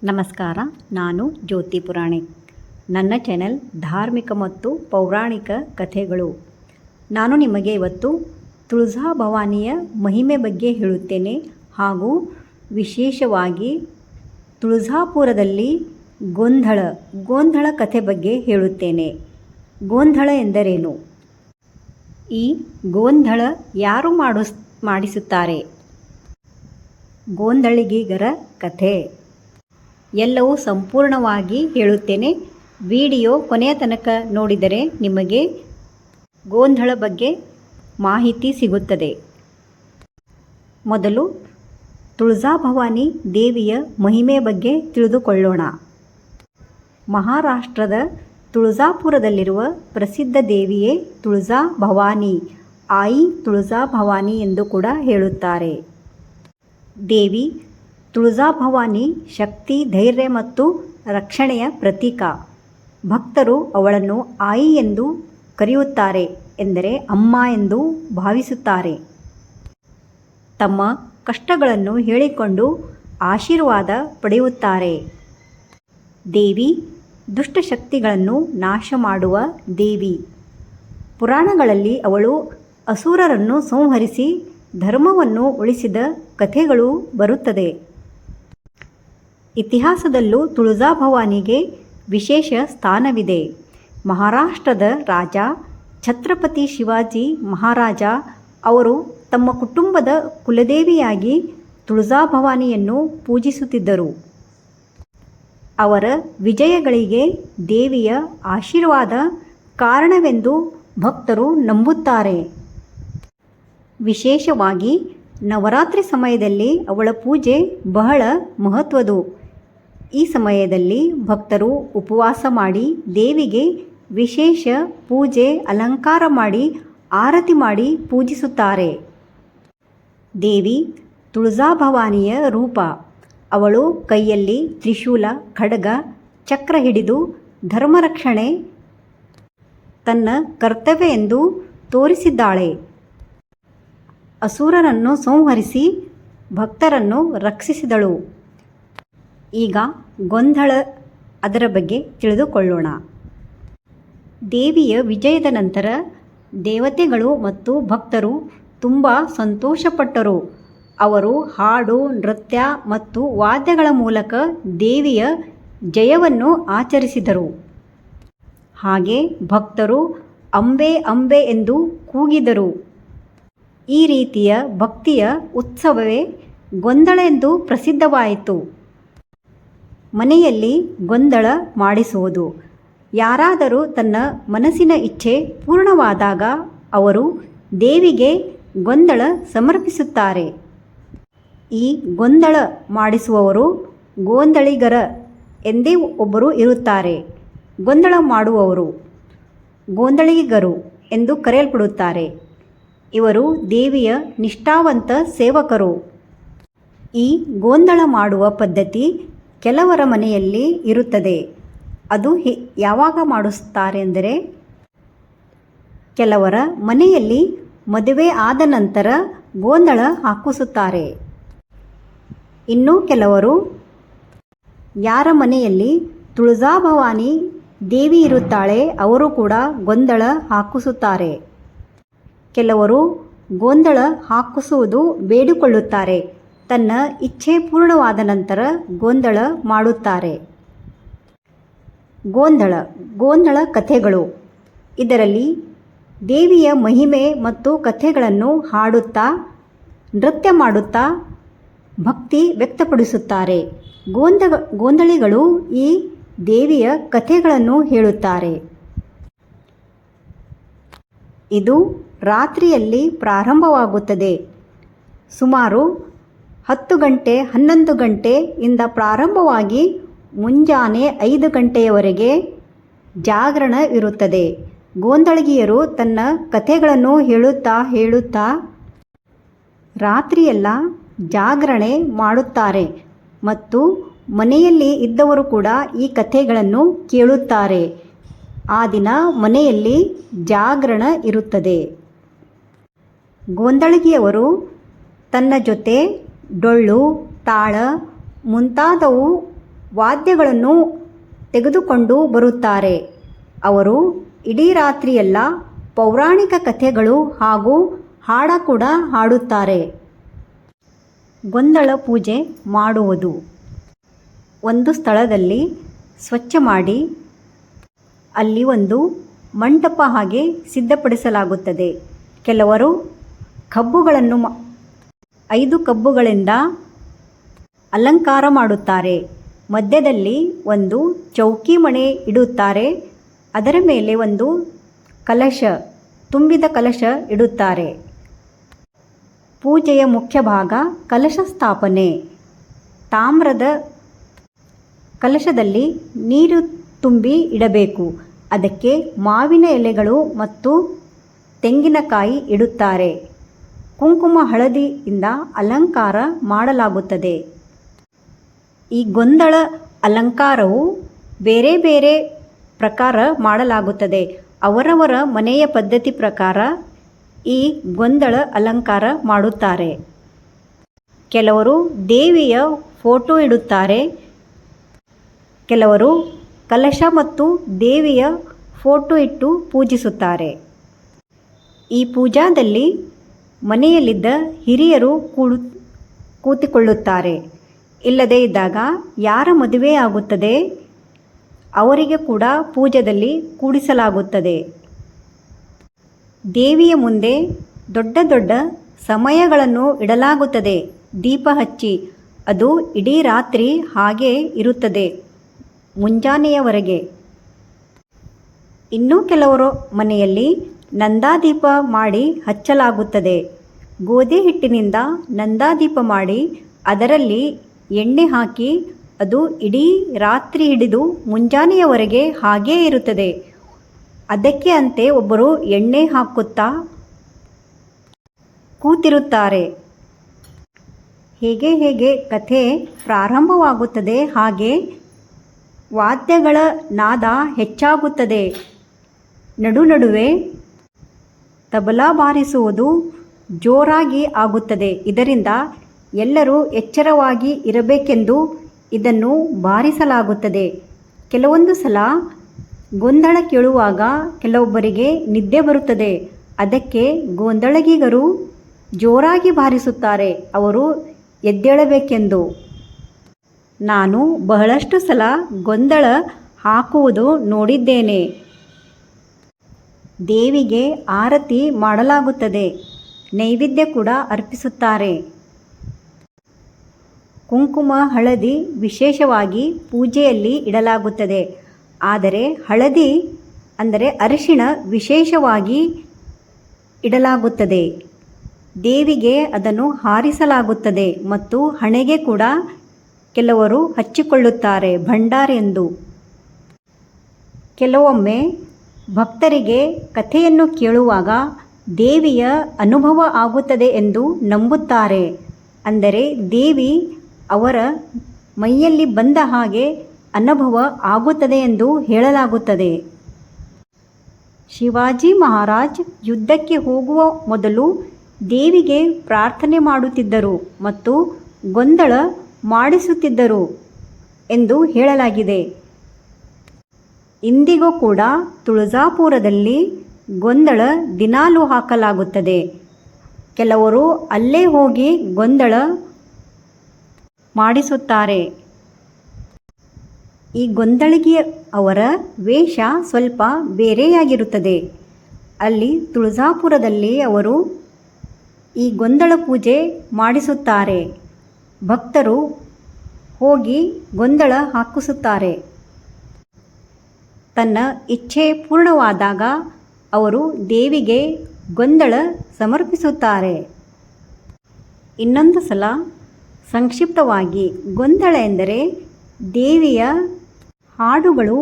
ನಮಸ್ಕಾರ. ನಾನು ಜ್ಯೋತಿ ಪುರಾಣಿಕ್. ನನ್ನ ಚಾನೆಲ್ ಧಾರ್ಮಿಕ ಮತ್ತು ಪೌರಾಣಿಕ ಕಥೆಗಳು. ನಾನು ನಿಮಗೆ ಇವತ್ತು ತುಳಜಾ ಭವಾನಿಯ ಮಹಿಮೆ ಬಗ್ಗೆ ಹೇಳುತ್ತೇನೆ ಹಾಗೂ ವಿಶೇಷವಾಗಿ ತುಳಜಾಪುರದಲ್ಲಿ ಗೋಂಧಳ ಕಥೆ ಬಗ್ಗೆ ಹೇಳುತ್ತೇನೆ. ಗೋಂಧಳ ಎಂದರೇನು? ಈ ಗೋಂಧಳ ಯಾರು ಮಾಡಿಸುತ್ತಾರೆ? ಗೋಂಧಳಿಗರ ಕಥೆ ಎಲ್ಲವೂ ಸಂಪೂರ್ಣವಾಗಿ ಹೇಳುತ್ತೇನೆ. ವಿಡಿಯೋ ಕೊನೆಯ ತನಕ ನೋಡಿದರೆ ನಿಮಗೆ ಗೋಂಧಳ ಬಗ್ಗೆ ಮಾಹಿತಿ ಸಿಗುತ್ತದೆ. ಮೊದಲು ತುಳಜಾ ಭವಾನಿ ದೇವಿಯ ಮಹಿಮೆ ಬಗ್ಗೆ ತಿಳಿದುಕೊಳ್ಳೋಣ. ಮಹಾರಾಷ್ಟ್ರದ ತುಳಜಾಪುರದಲ್ಲಿರುವ ಪ್ರಸಿದ್ಧ ದೇವಿಯೇ ತುಳಜಾ ಭವಾನಿ. ಆಯಿ ತುಳಜಾ ಭವಾನಿ ಎಂದು ಕೂಡ ಹೇಳುತ್ತಾರೆ. ದೇವಿ ತುಳಜಾ ಭವಾನಿ ಶಕ್ತಿ, ಧೈರ್ಯ ಮತ್ತು ರಕ್ಷಣೆಯ ಪ್ರತೀಕ. ಭಕ್ತರು ಅವಳನ್ನು ಆಯಿ ಎಂದು ಕರೆಯುತ್ತಾರೆ, ಎಂದರೆ ಅಮ್ಮ ಎಂದು ಭಾವಿಸುತ್ತಾರೆ. ತಮ್ಮ ಕಷ್ಟಗಳನ್ನು ಹೇಳಿಕೊಂಡು ಆಶೀರ್ವಾದ ಪಡೆಯುತ್ತಾರೆ. ದೇವಿ ದುಷ್ಟಶಕ್ತಿಗಳನ್ನು ನಾಶ ಮಾಡುವ ದೇವಿ. ಪುರಾಣಗಳಲ್ಲಿ ಅವಳು ಅಸುರರನ್ನು ಸಂಹರಿಸಿ ಧರ್ಮವನ್ನು ಉಳಿಸಿದ ಕಥೆಗಳು ಬರುತ್ತದೆ. ಇತಿಹಾಸದಲ್ಲೂ ತುಳಜಾ ಭವಾನಿಗೆ ವಿಶೇಷ ಸ್ಥಾನವಿದೆ. ಮಹಾರಾಷ್ಟ್ರದ ರಾಜ ಛತ್ರಪತಿ ಶಿವಾಜಿ ಮಹಾರಾಜ ಅವರು ತಮ್ಮ ಕುಟುಂಬದ ಕುಲದೇವಿಯಾಗಿ ತುಳಜಾ ಭವಾನಿಯನ್ನು ಪೂಜಿಸುತ್ತಿದ್ದರು. ಅವರ ವಿಜಯಗಳಿಗೆ ದೇವಿಯ ಆಶೀರ್ವಾದ ಕಾರಣವೆಂದು ಭಕ್ತರು ನಂಬುತ್ತಾರೆ. ವಿಶೇಷವಾಗಿ ನವರಾತ್ರಿ ಸಮಯದಲ್ಲಿ ಅವಳ ಪೂಜೆ ಬಹಳ ಮಹತ್ವದ್ದು. ಈ ಸಮಯದಲ್ಲಿ ಭಕ್ತರು ಉಪವಾಸ ಮಾಡಿ ದೇವಿಗೆ ವಿಶೇಷ ಪೂಜೆ, ಅಲಂಕಾರ ಮಾಡಿ ಆರತಿ ಮಾಡಿ ಪೂಜಿಸುತ್ತಾರೆ. ದೇವಿ ತುಳಜಾ ಭವಾನಿಯ ರೂಪ. ಅವಳು ಕೈಯಲ್ಲಿ ತ್ರಿಶೂಲ, ಖಡ್ಗ, ಚಕ್ರ ಹಿಡಿದು ಧರ್ಮರಕ್ಷಣೆ ತನ್ನ ಕರ್ತವ್ಯ ಎಂದು ತೋರಿಸಿದ್ದಾಳೆ. ಅಸುರರನ್ನು ಸಂಹರಿಸಿ ಭಕ್ತರನ್ನು ರಕ್ಷಿಸಿದಳು. ಈಗ ಗೋಂಧಳ ಅದರ ಬಗ್ಗೆ ತಿಳಿದುಕೊಳ್ಳೋಣ. ದೇವಿಯ ವಿಜಯದ ನಂತರ ದೇವತೆಗಳು ಮತ್ತು ಭಕ್ತರು ತುಂಬ ಸಂತೋಷಪಟ್ಟರು. ಅವರು ಹಾಡು, ನೃತ್ಯ ಮತ್ತು ವಾದ್ಯಗಳ ಮೂಲಕ ದೇವಿಯ ಜಯವನ್ನು ಆಚರಿಸಿದರು. ಹಾಗೆ ಭಕ್ತರು ಅಂಬೆ ಅಂಬೆ ಎಂದು ಕೂಗಿದರು. ಈ ರೀತಿಯ ಭಕ್ತಿಯ ಉತ್ಸವವೇ ಗೋಂಧಳ ಎಂದು ಪ್ರಸಿದ್ಧವಾಯಿತು. ಮನೆಯಲ್ಲಿ ಗೋಂಧಳ ಮಾಡಿಸುವುದು. ಯಾರಾದರೂ ತನ್ನ ಮನಸ್ಸಿನ ಇಚ್ಛೆ ಪೂರ್ಣವಾದಾಗ ಅವರು ದೇವಿಗೆ ಗೋಂಧಳ ಸಮರ್ಪಿಸುತ್ತಾರೆ. ಈ ಗೋಂಧಳ ಮಾಡಿಸುವವರು ಗೋಂಧಳಿಗರ ಎಂದೇ ಒಬ್ಬರು ಇರುತ್ತಾರೆ. ಗೋಂಧಳ ಮಾಡುವವರು ಗೋಂಧಳಿಗರು ಎಂದು ಕರೆಯಲ್ಪಡುತ್ತಾರೆ. ಇವರು ದೇವಿಯ ನಿಷ್ಠಾವಂತ ಸೇವಕರು. ಈ ಗೋಂಧಳ ಮಾಡುವ ಪದ್ಧತಿ ಕೆಲವರ ಮನೆಯಲ್ಲಿ ಇರುತ್ತದೆ. ಅದು ಯಾವಾಗ ಮಾಡಿಸುತ್ತಾರೆ ಎಂದರೆ, ಕೆಲವರ ಮನೆಯಲ್ಲಿ ಮದುವೆ ಆದ ನಂತರ ಗೋಂಧಳ ಹಾಕಿಸುತ್ತಾರೆ. ಇನ್ನು ಕೆಲವರು ಯಾರ ಮನೆಯಲ್ಲಿ ತುಳಜಾ ಭವಾನಿ ದೇವಿ ಇರುತ್ತಾಳೆ ಅವರು ಕೂಡ ಗೋಂಧಳ ಹಾಕಿಸುತ್ತಾರೆ. ಕೆಲವರು ಗೋಂಧಳ ಹಾಕಿಸುವುದು ಬೇಡಿಕೊಳ್ಳುತ್ತಾರೆ. ತನ್ನ ಇಚ್ಛೆ ಪೂರ್ಣವಾದ ನಂತರ ಗೋಂಧಳ ಮಾಡುತ್ತಾರೆ. ಗೋಂಧಳ ಕಥೆಗಳು. ಇದರಲ್ಲಿ ದೇವಿಯ ಮಹಿಮೆ ಮತ್ತು ಕಥೆಗಳನ್ನು ಹಾಡುತ್ತಾ, ನೃತ್ಯ ಮಾಡುತ್ತಾ ಭಕ್ತಿ ವ್ಯಕ್ತಪಡಿಸುತ್ತಾರೆ. ಗೋಂಧಳಿಗಳು ಈ ದೇವಿಯ ಕಥೆಗಳನ್ನು ಹೇಳುತ್ತಾರೆ. ಇದು ರಾತ್ರಿಯಲ್ಲಿ ಪ್ರಾರಂಭವಾಗುತ್ತದೆ. ಸುಮಾರು 10 ಗಂಟೆ 11 ಗಂಟೆಯಿಂದ ಪ್ರಾರಂಭವಾಗಿ ಮುಂಜಾನೆ 5 ಗಂಟೆಯವರೆಗೆ ಜಾಗರಣ ಇರುತ್ತದೆ. ಗೋಂಧಳಿಗಿಯರು ತನ್ನ ಕಥೆಗಳನ್ನು ಹೇಳುತ್ತಾ ರಾತ್ರಿಯೆಲ್ಲ ಜಾಗರಣೆ ಮಾಡುತ್ತಾರೆ ಮತ್ತು ಮನೆಯಲ್ಲಿ ಇದ್ದವರು ಕೂಡ ಈ ಕಥೆಗಳನ್ನು ಕೇಳುತ್ತಾರೆ. ಆ ದಿನ ಮನೆಯಲ್ಲಿ ಜಾಗರಣ ಇರುತ್ತದೆ. ಗೋಂಧಳಿಗಿಯವರು ತನ್ನ ಜೊತೆ ಡೊಳ್ಳು, ತಾಳ ಮುಂತಾದವು ವಾದ್ಯಗಳನ್ನು ತೆಗೆದುಕೊಂಡು ಬರುತ್ತಾರೆ. ಅವರು ಇಡೀ ರಾತ್ರಿಯೆಲ್ಲ ಪೌರಾಣಿಕ ಕಥೆಗಳು ಹಾಗೂ ಹಾಡ ಕೂಡ ಹಾಡುತ್ತಾರೆ. ಗೊಂದಳ ಪೂಜೆ ಮಾಡುವುದು. ಒಂದು ಸ್ಥಳದಲ್ಲಿ ಸ್ವಚ್ಛ ಮಾಡಿ ಅಲ್ಲಿ ಒಂದು ಮಂಟಪ ಹಾಗೆ ಸಿದ್ಧಪಡಿಸಲಾಗುತ್ತದೆ. ಕೆಲವರು ಕಬ್ಬುಗಳನ್ನು 5 ಕಬ್ಬುಗಳಿಂದ ಅಲಂಕಾರ ಮಾಡುತ್ತಾರೆ. ಮಧ್ಯದಲ್ಲಿ ಒಂದು ಚೌಕಿ ಮಣೆ ಇಡುತ್ತಾರೆ. ಅದರ ಮೇಲೆ ಒಂದು ಕಲಶ, ತುಂಬಿದ ಕಲಶ ಇಡುತ್ತಾರೆ. ಪೂಜೆಯ ಮುಖ್ಯ ಭಾಗ ಕಲಶ ಸ್ಥಾಪನೆ. ತಾಮ್ರದ ಕಲಶದಲ್ಲಿ ನೀರು ತುಂಬಿ ಇಡಬೇಕು. ಅದಕ್ಕೆ ಮಾವಿನ ಎಲೆಗಳು ಮತ್ತು ತೆಂಗಿನಕಾಯಿ ಇಡುತ್ತಾರೆ. ಕುಂಕುಮ ಹಳದಿಯಿಂದ ಅಲಂಕಾರ ಮಾಡಲಾಗುತ್ತದೆ. ಈ ಗೊಂದಳ ಅಲಂಕಾರವು ಬೇರೆ ಬೇರೆ ಪ್ರಕಾರ ಮಾಡಲಾಗುತ್ತದೆ. ಅವರವರ ಮನೆಯ ಪದ್ಧತಿ ಪ್ರಕಾರ ಈ ಗೊಂದಳ ಅಲಂಕಾರ ಮಾಡುತ್ತಾರೆ. ಕೆಲವರು ದೇವಿಯ ಫೋಟೋ ಇಡುತ್ತಾರೆ. ಕೆಲವರು ಕಲಶ ಮತ್ತು ದೇವಿಯ ಫೋಟೋ ಇಟ್ಟು ಪೂಜಿಸುತ್ತಾರೆ. ಈ ಪೂಜಾದಲ್ಲಿ ಮನೆಯಲ್ಲಿದ್ದ ಹಿರಿಯರು ಕೂತಿಕೊಳ್ಳುತ್ತಾರೆ. ಇಲ್ಲದೇ ಇದ್ದಾಗ ಯಾರ ಮದುವೆ ಆಗುತ್ತದೆ ಅವರಿಗೆ ಕೂಡ ಪೂಜೆಯಲ್ಲಿ ಕೂಡಿಸಲಾಗುತ್ತದೆ. ದೇವಿಯ ಮುಂದೆ ದೊಡ್ಡ ದೊಡ್ಡ ಸಮಯಗಳನ್ನು ಇಡಲಾಗುತ್ತದೆ. ದೀಪ ಹಚ್ಚಿ ಅದು ಇಡೀ ರಾತ್ರಿ ಹಾಗೇ ಇರುತ್ತದೆ, ಮುಂಜಾನೆಯವರೆಗೆ. ಇನ್ನೂ ಕೆಲವರು ಮನೆಯಲ್ಲಿ ನಂದಾದೀಪ ಮಾಡಿ ಹಚ್ಚಲಾಗುತ್ತದೆ. ಗೋಧಿ ಹಿಟ್ಟಿನಿಂದ ನಂದಾದೀಪ ಮಾಡಿ ಅದರಲ್ಲಿ ಎಣ್ಣೆ ಹಾಕಿ ಅದು ಇಡೀ ರಾತ್ರಿ ಹಿಡಿದು ಮುಂಜಾನೆಯವರೆಗೆ ಹಾಗೇ ಇರುತ್ತದೆ. ಅದಕ್ಕೆ ಅಂತೆ ಒಬ್ಬರು ಎಣ್ಣೆ ಹಾಕುತ್ತಾ ಕೂತಿರುತ್ತಾರೆ. ಹೇಗೆ ಹೇಗೆ ಕಥೆ ಪ್ರಾರಂಭವಾಗುತ್ತದೆ ಹಾಗೆ ವಾದ್ಯಗಳ ನಾದ ಹೆಚ್ಚಾಗುತ್ತದೆ. ನಡುವೆ ತಬಲಾ ಬಾರಿಸುವುದು ಜೋರಾಗಿ ಆಗುತ್ತದೆ. ಇದರಿಂದ ಎಲ್ಲರೂ ಎಚ್ಚರವಾಗಿ ಇರಬೇಕೆಂದು ಇದನ್ನು ಬಾರಿಸಲಾಗುತ್ತದೆ. ಕೆಲವೊಂದು ಸಲ ಗೊಂದಳ ಕೇಳುವಾಗ ಕೆಲವೊಬ್ಬರಿಗೆ ನಿದ್ದೆ ಬರುತ್ತದೆ. ಅದಕ್ಕೆ ಗೊಂದಳಗಿಗರು ಜೋರಾಗಿ ಬಾರಿಸುತ್ತಾರೆ, ಅವರು ಎದ್ದೇಳಬೇಕೆಂದು. ನಾನು ಬಹಳಷ್ಟು ಸಲ ಗೊಂದಳ ಹಾಕುವುದು ನೋಡಿದ್ದೇನೆ. ದೇವಿಗೆ ಆರತಿ ಮಾಡಲಾಗುತ್ತದೆ. ನೈವೇದ್ಯ ಕೂಡ ಅರ್ಪಿಸುತ್ತಾರೆ. ಕುಂಕುಮ ಹಳದಿ ವಿಶೇಷವಾಗಿ ಪೂಜೆಯಲ್ಲಿ ಇಡಲಾಗುತ್ತದೆ. ಆದರೆ ಹಳದಿ ಅಂದರೆ ಅರಿಶಿಣ ವಿಶೇಷವಾಗಿ ಇಡಲಾಗುತ್ತದೆ. ದೇವಿಗೆ ಅದನ್ನು ಹಾರಿಸಲಾಗುತ್ತದೆ ಮತ್ತು ಹಣೆಗೆ ಕೂಡ ಕೆಲವರು ಹಚ್ಚಿಕೊಳ್ಳುತ್ತಾರೆ ಭಂಡಾರೆಂದು. ಕೆಲವೊಮ್ಮೆ ಭಕ್ತರಿಗೆ ಕಥೆಯನ್ನು ಕೇಳುವಾಗ ದೇವಿಯ ಅನುಭವ ಆಗುತ್ತದೆ ಎಂದು ನಂಬುತ್ತಾರೆ. ಅಂದರೆ ದೇವಿ ಅವರ ಮೈಯಲ್ಲಿ ಬಂದ ಹಾಗೆ ಅನುಭವ ಆಗುತ್ತದೆ ಎಂದು ಹೇಳಲಾಗುತ್ತದೆ. ಶಿವಾಜಿ ಮಹಾರಾಜ್ ಯುದ್ಧಕ್ಕೆ ಹೋಗುವ ಮೊದಲು ದೇವಿಗೆ ಪ್ರಾರ್ಥನೆ ಮಾಡುತ್ತಿದ್ದರು ಮತ್ತು ಗೊಂದಳ ಮಾಡಿಸುತ್ತಿದ್ದರು ಎಂದು ಹೇಳಲಾಗಿದೆ. ಇಂದಿಗೂ ಕೂಡ ತುಳಜಾಪುರದಲ್ಲಿ ಗೊಂದಳ ದಿನಾಲೂ ಹಾಕಲಾಗುತ್ತದೆ. ಕೆಲವರು ಅಲ್ಲೇ ಹೋಗಿ ಗೊಂದಳ ಮಾಡಿಸುತ್ತಾರೆ. ಈ ಗೊಂದಳಿಗೆ ಅವರ ವೇಷ ಸ್ವಲ್ಪ ಬೇರೆಯಾಗಿರುತ್ತದೆ. ಅಲ್ಲಿ ತುಳಜಾಪುರದಲ್ಲಿ ಅವರು ಈ ಗೊಂದಳ ಪೂಜೆ ಮಾಡಿಸುತ್ತಾರೆ. ಭಕ್ತರು ಹೋಗಿ ಗೊಂದಳ ಹಾಕಿಸುತ್ತಾರೆ. ತನ್ನ ಇಚ್ಛೆ ಪೂರ್ಣವಾದಾಗ ಅವರು ದೇವಿಗೆ ಗೊಂದಳ ಸಮರ್ಪಿಸುತ್ತಾರೆ. ಇನ್ನೊಂದು ಸಲ ಸಂಕ್ಷಿಪ್ತವಾಗಿ ಗೊಂದಳ ಎಂದರೆ ದೇವಿಯ ಹಾಡುಗಳು,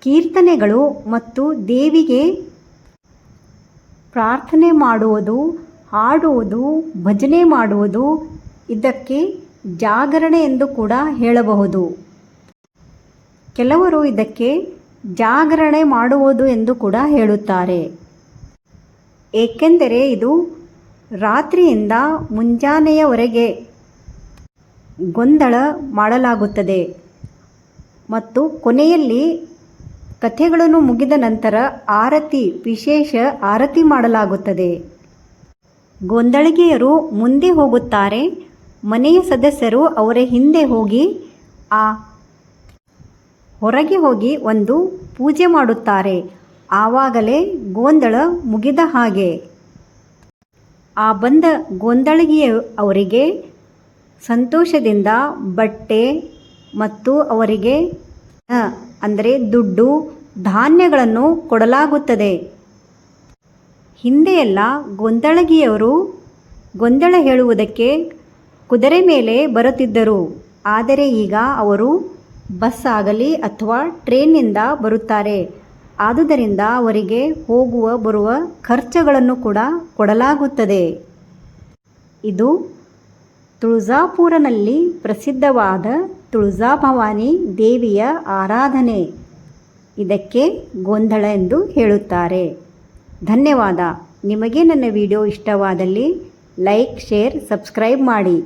ಕೀರ್ತನೆಗಳು ಮತ್ತು ದೇವಿಗೆ ಪ್ರಾರ್ಥನೆ ಮಾಡುವುದು, ಹಾಡುವುದು, ಭಜನೆ ಮಾಡುವುದು. ಇದಕ್ಕೆ ಜಾಗರಣೆ ಎಂದು ಕೂಡ ಹೇಳಬಹುದು. ಕೆಲವರು ಇದಕ್ಕೆ ಜಾಗರಣೆ ಮಾಡುವುದು ಎಂದು ಕೂಡ ಹೇಳುತ್ತಾರೆ. ಏಕೆಂದರೆ ಇದು ರಾತ್ರಿಯಿಂದ ಮುಂಜಾನೆಯವರೆಗೆ ಗೊಂದಳ ಮಾಡಲಾಗುತ್ತದೆ. ಮತ್ತು ಕೊನೆಯಲ್ಲಿ ಕಥೆಗಳನ್ನು ಮುಗಿದ ನಂತರ ವಿಶೇಷ ಆರತಿ ಮಾಡಲಾಗುತ್ತದೆ. ಗೊಂದಳಿಗೆಯರು ಮುಂದೆ ಹೋಗುತ್ತಾರೆ. ಮನೆಯ ಸದಸ್ಯರು ಅವರ ಹಿಂದೆ ಹೋಗಿ ಹೊರಗೆ ಹೋಗಿ ಒಂದು ಪೂಜೆ ಮಾಡುತ್ತಾರೆ. ಆವಾಗಲೇ ಗೋಂದಳ ಮುಗಿದ ಹಾಗೆ. ಬಂದ ಗೊಂದಳಿಗೆಯ ಅವರಿಗೆ ಸಂತೋಷದಿಂದ ಬಟ್ಟೆ ಮತ್ತು ಅವರಿಗೆ ಅಂದರೆ ದುಡ್ಡು, ಧಾನ್ಯಗಳನ್ನು ಕೊಡಲಾಗುತ್ತದೆ. ಹಿಂದೆಯೆಲ್ಲ ಗೊಂದಳಿಗೆಯವರು ಗೊಂದಳ ಹೇಳುವುದಕ್ಕೆ ಕುದುರೆ ಮೇಲೆ ಬರುತ್ತಿದ್ದರು. ಆದರೆ ಈಗ ಅವರು ಬಸ್ ಆಗಲಿ ಅಥವಾ ಟ್ರೈನ್ನಿಂದ ಬರುತ್ತಾರೆ. ಆದುದರಿಂದ ಅವರಿಗೆ ಹೋಗುವ ಬರುವ ಖರ್ಚುಗಳನ್ನು ಕೂಡ ಕೊಡಲಾಗುತ್ತದೆ. ಇದು ತುಳಜಾಪುರನಲ್ಲಿ ಪ್ರಸಿದ್ಧವಾದ ತುಳಜಾಭವಾನಿ ದೇವಿಯ ಆರಾಧನೆ. ಇದಕ್ಕೆ ಗೊಂದಳ ಎಂದು ಹೇಳುತ್ತಾರೆ. ಧನ್ಯವಾದ. ನಿಮಗೆ ನನ್ನ ವಿಡಿಯೋ ಇಷ್ಟವಾದಲ್ಲಿ ಲೈಕ್, ಶೇರ್, ಸಬ್ಸ್ಕ್ರೈಬ್ ಮಾಡಿ.